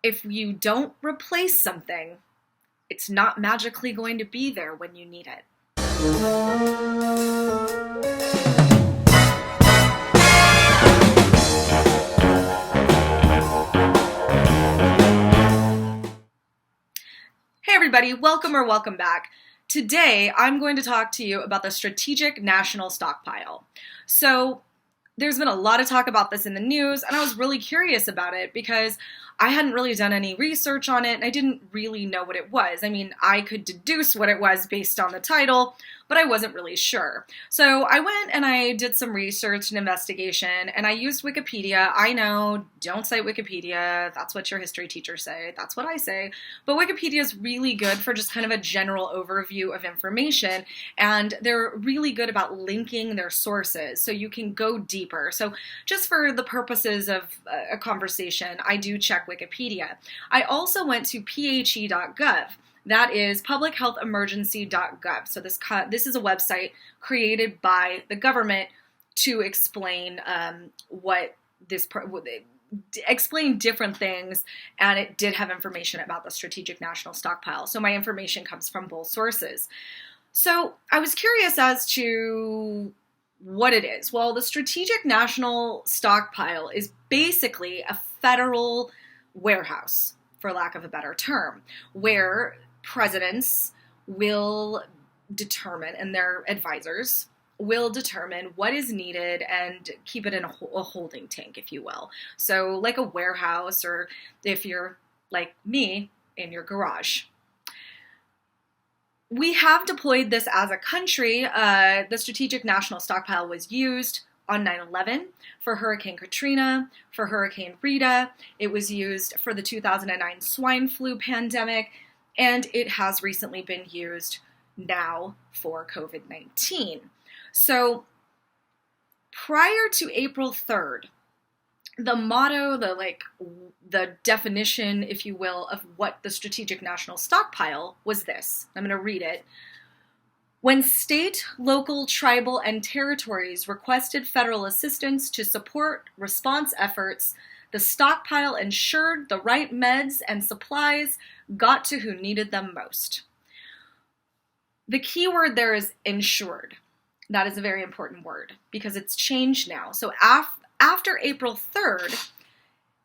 if you don't replace something, it's not magically going to be there when you need it. Hey everybody, welcome back. Today I'm going to talk to you about the Strategic National Stockpile. So there's been a lot of talk about this in the news, and I was really curious about it because I hadn't really done any research on it, and I didn't really know what it was. I mean, I could deduce what it was based on the title, but I wasn't really sure. So I went and I did some research and investigation, and I used Wikipedia. I know, don't cite Wikipedia. That's what your history teachers say. That's what I say. But Wikipedia is really good for just kind of a general overview of information, and they're really good about linking their sources, so you can go deeper. So just for the purposes of a conversation, I do check Wikipedia. I also went to phe.gov. That is publichealthemergency.gov. So this is a website created by the government to explain explain different things, and it did have information about the Strategic National Stockpile. So my information comes from both sources. So I was curious as to what it is. Well, the Strategic National Stockpile is basically a federal warehouse, for lack of a better term, where presidents will determine, and their advisors will determine what is needed and keep it in a holding tank, if you will. So like a warehouse, or if you're like me, in your garage. We have deployed this as a country. The Strategic National Stockpile was used on 9/11, for Hurricane Katrina, for Hurricane Rita. It was used for the 2009 swine flu pandemic, and it has recently been used now for COVID-19. So prior to April 3rd, the motto, the definition, if you will, of what the Strategic National Stockpile was this. I'm going to read it. When state, local, tribal, and territories requested federal assistance to support response efforts, the stockpile ensured the right meds and supplies got to who needed them most. The key word there is ensured. That is a very important word because it's changed now. So after April 3rd,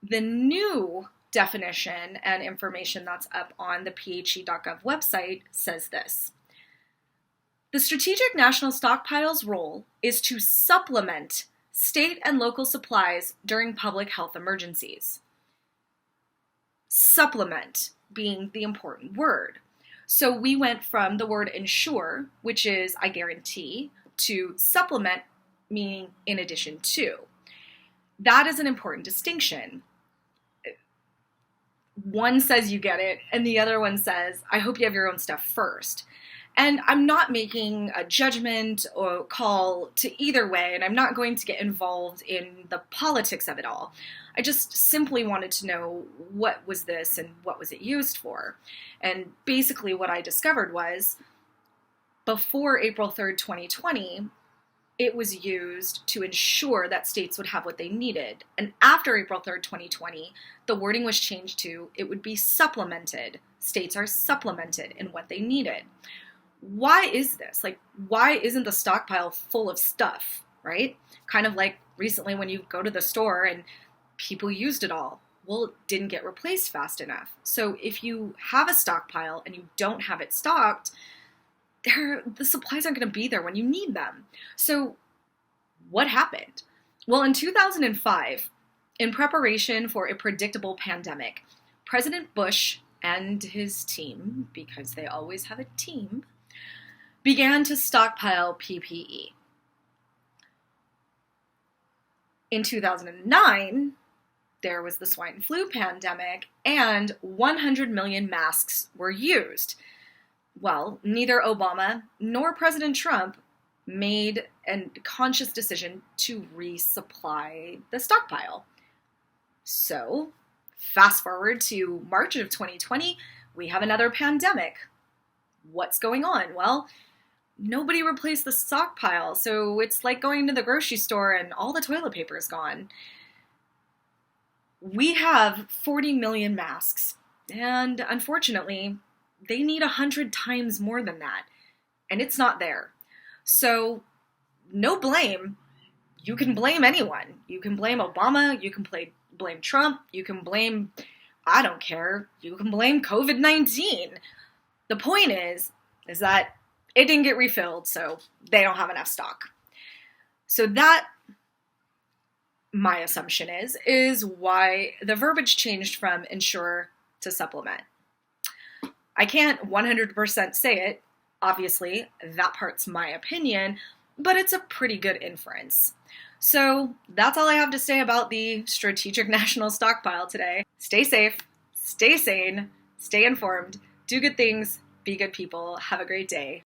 the new definition and information that's up on the phe.gov website says this. The Strategic National Stockpile's role is to supplement state and local supplies during public health emergencies. Supplement being the important word. So we went from the word ensure, which is I guarantee, to supplement, meaning in addition to. That is an important distinction. One says you get it, and the other one says, I hope you have your own stuff first. And I'm not making a judgment or call to either way, and I'm not going to get involved in the politics of it all. I just simply wanted to know what was this and what was it used for. And basically what I discovered was before April 3rd, 2020, it was used to ensure that states would have what they needed. And after April 3rd, 2020, the wording was changed to it would be supplemented. States are supplemented in what they needed. Why is this? Why isn't the stockpile full of stuff, right? Kind of like recently when you go to the store and people used it all. Well, it didn't get replaced fast enough. So if you have a stockpile and you don't have it stocked, the supplies aren't going to be there when you need them. So what happened? Well, in 2005, in preparation for a predictable pandemic, President Bush and his team, because they always have a team, began to stockpile PPE. In 2009, there was the swine flu pandemic, and 100 million masks were used. Well, neither Obama nor President Trump made a conscious decision to resupply the stockpile. So, fast forward to March of 2020, we have another pandemic. What's going on? Well, nobody replaced the stockpile, so it's like going to the grocery store and all the toilet paper is gone. We have 40 million masks, and unfortunately, they need 100 times more than that, and it's not there. So, no blame. You can blame anyone. You can blame Obama, you can blame Trump, you can blame, I don't care, you can blame COVID-19. The point is that it didn't get refilled, so they don't have enough stock. So that, my assumption is why the verbiage changed from ensure to supplement. I can't 100% say it. Obviously, that part's my opinion, but it's a pretty good inference. So that's all I have to say about the Strategic National Stockpile today. Stay safe, stay sane, stay informed, do good things, be good people. Have a great day.